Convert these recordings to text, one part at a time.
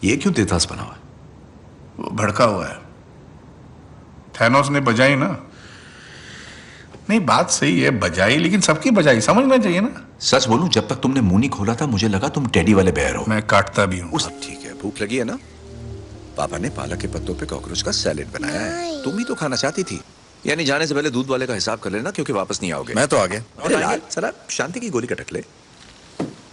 ये क्यों तेतास बना हुआ है? वो भड़का हुआ है। थैनोस ने बजाई ना। नहीं, बात सही है, बजाई, लेकिन सबकी बजाई समझना चाहिए ना। सच बोलूं, जब तक तुमने मुंह नहीं खोला था मुझे लगा तुम टेडी वाले बेयर हो। मैं काटता भी हूँ। ठीक है, भूख लगी है ना? पापा ने पालक के पत्तों पे कॉकरोच का सैलेड बनाया है। तुम ही तो खाना चाहती थी। यानी जाने से पहले दूध वाले का हिसाब कर लेना, क्योंकि वापस नहीं आओगे। मैं तो आ गया। अरे लाल, साला शांति की गोली का टकले।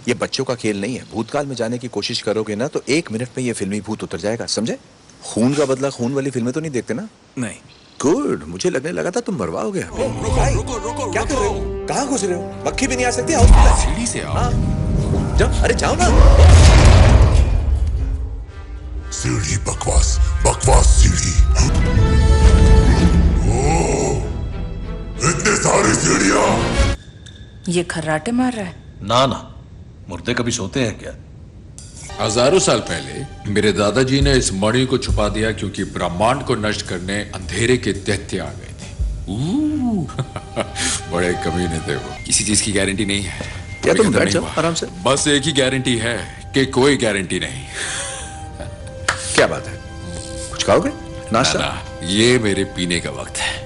ये बच्चों का खेल नहीं है। भूतकाल में जाने की कोशिश करोगे ना तो 1 मिनट में ये फिल्मी भूत उतर जाएगा, समझे? खून का बदला खून वाली फिल्में तो नहीं देखते ना? नहीं। गुड, मुझे लगने लगा था तुम मरवाओगे। रुको, क्या कर रहे हो? कहाँ घुस रहे हो? मक्खी भी नहीं आ सकती। आओ सीढ़ी से आओ। जाओ, अरे जाओ ना। सीढ़ी बकवास, बकवास सीढ़ी। ओह, इतने सारी सीढ़ियां। ये खर्राटे मार रहा है। ना ना, मुर्दे कभी सोते हैं क्या? हजारों साल पहले मेरे दादाजी ने इस मणि को छुपा दिया, क्योंकि ब्रह्मांड को नष्ट करने अंधेरे के दैत्य आ गए थे। बड़े कमीने थे वो। किसी चीज की गारंटी नहीं है। या तुम बैठ जाओ आराम से। बस एक ही गारंटी है कि कोई गारंटी नहीं। क्या बात है? कुछ खाओगे? नाश्ता? ना, ये मेरे पीने का वक्त है।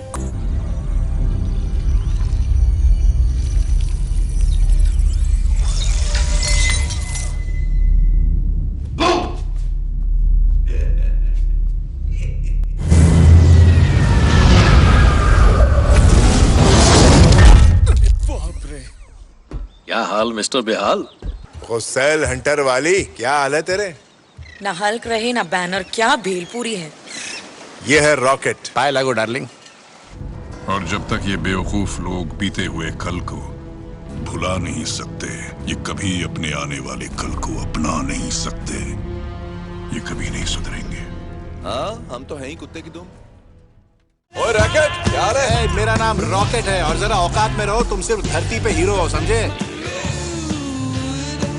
क्या हाल मिस्टर बेहाल? हुसैन हंटर वाली, क्या हाल है तेरे? ना हल्क रहे ना बैनर, क्या भेलपूरी है। ये है रॉकेट। पाए लागो डार्लिंग। और जब तक ये बेवकूफ लोग बीते हुए कल को भुला नहीं सकते, ये कभी अपने आने वाले कल को अपना नहीं सकते। ये कभी नहीं सुधरेंगे। हाँ, हम तो हैं ही कुत्ते की दुम। ओए रॉकेट, क्या है? मेरा नाम रॉकेट है और जरा औकात में रहो। तुम सिर्फ धरती पे हीरो हो, समझे?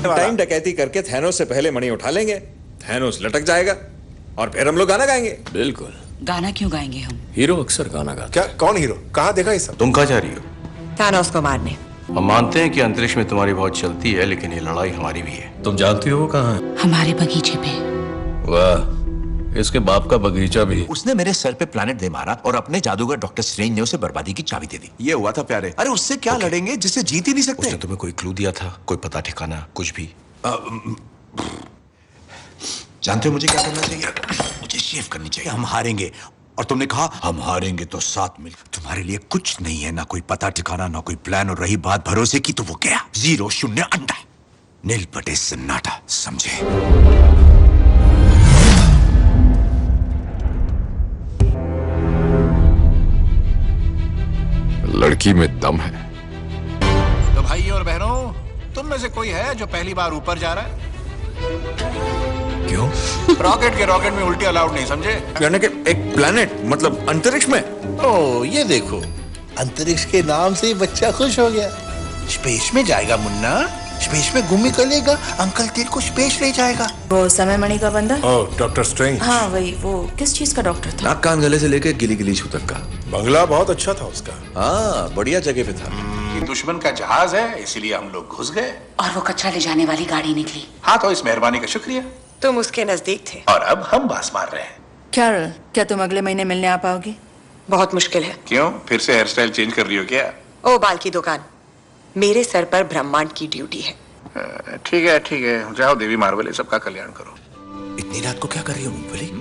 टाइम डकैती करके थैनोस से पहले मणि उठा लेंगे। थैनोस लटक जाएगा और फिर हम लोग गाना गाएंगे। बिल्कुल। गाना क्यों गाएंगे हम? हीरो अक्सर गाना गाता। क्या? कौन हीरो? कहाँ देखा ये सब? तुम कहाँ जा रही हो? थानोस को मारने। हम मानते हैं कि अंतरिक्ष में तुम्हारी बहुत चलती है, लेकिन ये लड़ाई हमारी भी है। तुम जानती हो वो कहाँ है? हमारे बगीचे पे। वाह, इसके बाप का बगीचा भी। उसने मेरे सर पे प्लैनेट दे मारा और अपने जादूगर डॉक्टर स्ट्रेंज ने उसे बर्बादी की चाबी दे दी। ये हुआ था प्यारे। अरे उससे क्या लड़ेंगे जिससे जीत ही नहीं सकते? उसने तुम्हें कोई क्लू दिया था? कोई पता ठिकाना कुछ भी? जानते हो मुझे क्या करना चाहिए? मुझे शेव करनी चाहिए। हम हारेंगे और तुमने कहा हम हारेंगे तो साथ मिल। तुम्हारे लिए कुछ नहीं है, ना कोई पता ठिकाना, ना कोई प्लान। और रही बात भरोसे की, तो वो गया 0 0 अंडा, नील पटे सन्नाटा, समझे? लड़की में दम है। तो भाई और बहनों, तुम में से कोई है जो पहली बार ऊपर जा रहा है? क्यों? रॉकेट में उल्टी अलाउड नहीं, समझे? यानी कि एक प्लेनेट, मतलब अंतरिक्ष में। ओ, ये देखो, अंतरिक्ष के नाम से ही बच्चा खुश हो गया। स्पेस में जाएगा मुन्ना, स्पेस में घूमी करेगा। अंकल तेरे को स्पेस ले जाएगा। वो समय मणि का बंदा। ओह, डॉक्टर स्ट्रेंज। हाँ वही। वो किस चीज का डॉक्टर था? नाक कान गले से लेकर गिली गिली छू तक का। बंगला बहुत अच्छा था उसका। हाँ, बढ़िया जगह पे था। ये दुश्मन का जहाज है, इसीलिए हम लोग घुस गए। और वो कचरा ले जाने वाली गाड़ी निकली। हाँ, तो इस मेहरबानी का शुक्रिया। तुम उसके नजदीक थे। और अब हम बास मार रहे हैं। कैरल, क्या तुम अगले महीने मिलने आ पाओगी? बहुत मुश्किल है। क्यों? फिर से हेयर स्टाइल चेंज कर रही हो क्या? ओ बाल की दुकान, मेरे सर पर ब्रह्मांड की ड्यूटी है। ठीक है, जाओ देवी मार्वले, सबका कल्याण करो। इतनी रात को क्या कर रही हो मूंगफली?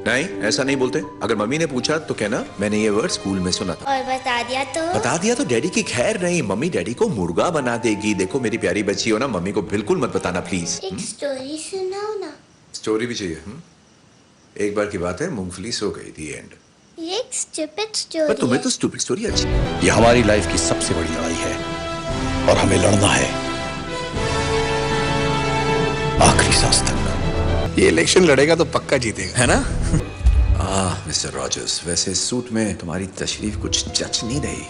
नहीं, ऐसा नहीं बोलते। अगर मम्मी ने पूछा तो कहना मैंने ये वर्ड स्कूल में सुना था। और बता दिया तो डैडी की खैर नहीं, मम्मी डैडी को मुर्गा बना देगी। देखो मेरी प्यारी बच्ची हो ना, मम्मी को बिल्कुल मत बताना प्लीज। एक स्टोरी सुनाओ ना। स्टोरी भी चाहिए? एक बार की बात है, मूंगफली सो गई थी। एंड ये एक स्टूपिड पर स्टोरी तुम्हें है। तो स्टूपिड स्टोरी अच्छी। ये हमारी लाइफ की सबसे बड़ी लड़ाई है और हमें लड़ना है आखिरी सांस तक। ये इलेक्शन लड़ेगा तो पक्का जीतेगा, है ना? मिस्टर रॉजर्स, वैसे सूट में तुम्हारी तशरीफ कुछ जच नहीं रही।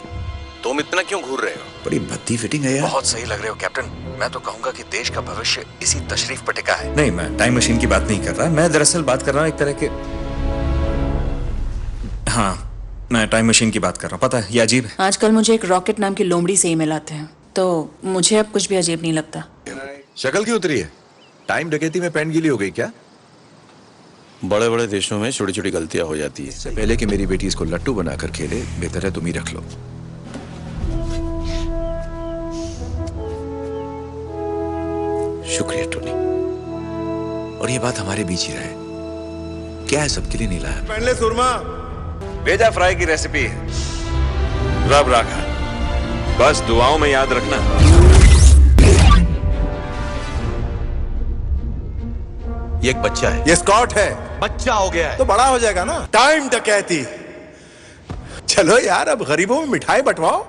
तुम इतना क्यों घूर रहे हो? बड़ी भद्दी फिटिंग है यार। बहुत सही लग रहे हो कैप्टन। मैं तो कहूंगा कि देश का भविष्य इसी तशरीफ पर टिका है। नहीं, मैं टाइम मशीन की बात नहीं कर रहा। मैं दरअसल बात कर रहा हूँ एक तरह के। हाँ, मैं टाइम मशीन की बात कर रहा हूँ। पता है ये अजीब है। आजकल मुझे एक रॉकेट नाम की लोमड़ी से ईमेल आते हैं, तो मुझे अब कुछ भी अजीब नहीं लगता। शक्ल क्यों उतरी है? टाइम डकैती में पैंट गीली हो गई क्या? बड़े बड़े देशों में छोटी छोटी गलतियां हो जाती है। इससे पहले कि मेरी बेटी इसको लट्टू बनाकर खेले, बेहतर है तुम ही रख लो। शुक्रिया टोनी। और ये बात हमारे बीच ही रहे। क्या है, सबके लिए नहीं लाया। पहले सुरमा भेजा फ्राई की रेसिपी रब रखा, बस दुआओं में याद रखना। ये एक बच्चा है। ये स्कॉट है। बच्चा हो गया है तो बड़ा हो जाएगा ना। टाइम डकैती। चलो यार, अब गरीबों में मिठाई बंटवाओ।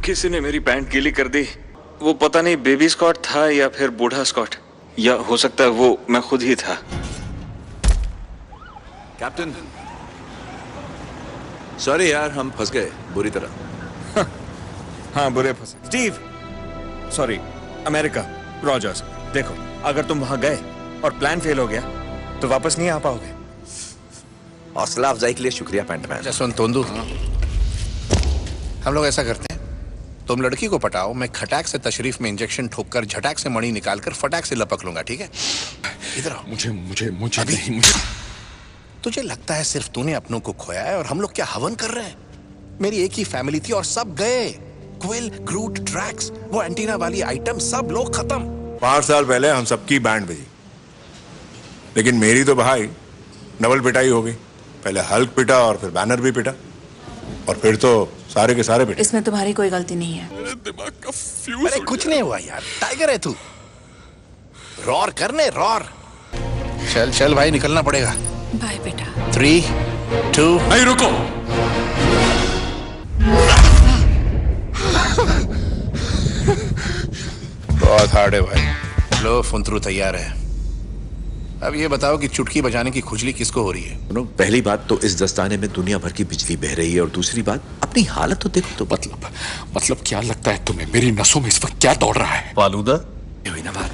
किसी ने मेरी पैंट गीली कर दी। वो पता नहीं बेबी स्कॉट था या फिर बूढ़ा स्कॉट, या हो सकता है वो मैं खुद ही था। कैप्टन, सॉरी यार, हम फंस गए बुरी तरह। हाँ, बुरे फंसे। Steve, sorry, America, Rogers. देखो, अगर तुम वहां गए और प्लान फेल हो गया तो वापस नहीं आ पाओगे। हौसला अफजाई के लिए शुक्रिया पैंटमैन। जसवंत तोंदू, हम लोग ऐसा करते हैं, तुम लड़की को पटाओ, मैं खटाक से तशरीफ में इंजेक्शन ठोककर झटाक से मणि निकालकर फटाक से लपक लूंगा, ठीक है? इधर आओ। मुझे मुझे मुझे नहीं, मुझे तुझे लगता है सिर्फ तूने अपनों को खोया है और हम लोग क्या हवन कर रहे हैं? मेरी एक ही फैमिली थी और सब गए। क्विल, ग्रूट, ड्रैक्स, वो एंटीना वाली आइटम, सब लोग खत्म। 5 साल पहले हम सबकी बैंड बजी, लेकिन मेरी तो भाई डबल पिटाई हो गई। पहले हल्क पिटा और फिर बैनर भी पिटा, और फिर तो सारे के सारे पिटे। इसमें तुम्हारी कोई गलती नहीं है। दिमाग का फ्यूज। अरे कुछ नहीं हुआ यार, टाइगर है तू। रॉर करने, रॉर। चल चल भाई, निकलना पड़ेगा। बाय बेटा। 3, 2। नहीं, रुको। बहुत हार्ड है भाई। लो, फुंतरू तैयार है। अब ये बताओ कि चुटकी बजाने की खुजली किसको हो रही है? पहली बात तो इस दस्ताने में दुनिया भर की बिजली बह रही है, और दूसरी बात अपनी हालत तो देखो। तो मतलब क्या लगता है तुम्हें मेरी नसों में इस वक्त क्या दौड़ रहा है? फालूदा। ये हुई ना बात।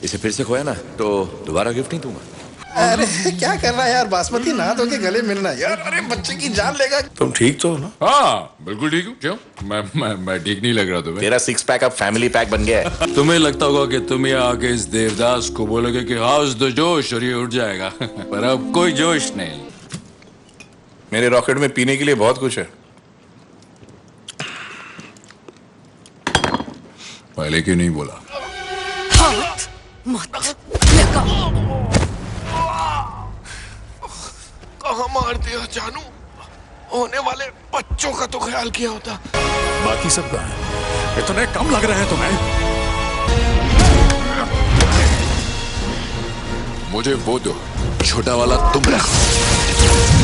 इसे फिर से खोया ना तो दोबारा गिफ्ट नहीं दूंगा। अरे क्या कर रहा है यार, बासमती ना धो के गले मिलना यार। अरे बच्चे की जान लेगा। तुम ठीक तो हो ना? हाँ, बिल्कुल ठीक हूँ। क्यों? मैं ठीक नहीं लग रहा तुम्हें? तेरा 6 पैक अब फैमिली पैक बन गया है। तुम्हें लगता होगा कि तुम यहाँ आके इस देवदास को बोलोगे कि हाउस दो जोश और ये उठ जाएगा। पर अब कोई जोश नहीं। मेरे रॉकेट में पीने के लिए बहुत कुछ है। पहले क्यों नहीं बोला? कहाँ मार दिया जानू? होने वाले बच्चों का तो ख्याल किया होता। बाकी सब कहाँ है? इतने कम लग रहे हैं तुम्हें? मुझे वो दो, छोटा वाला तुम रखो।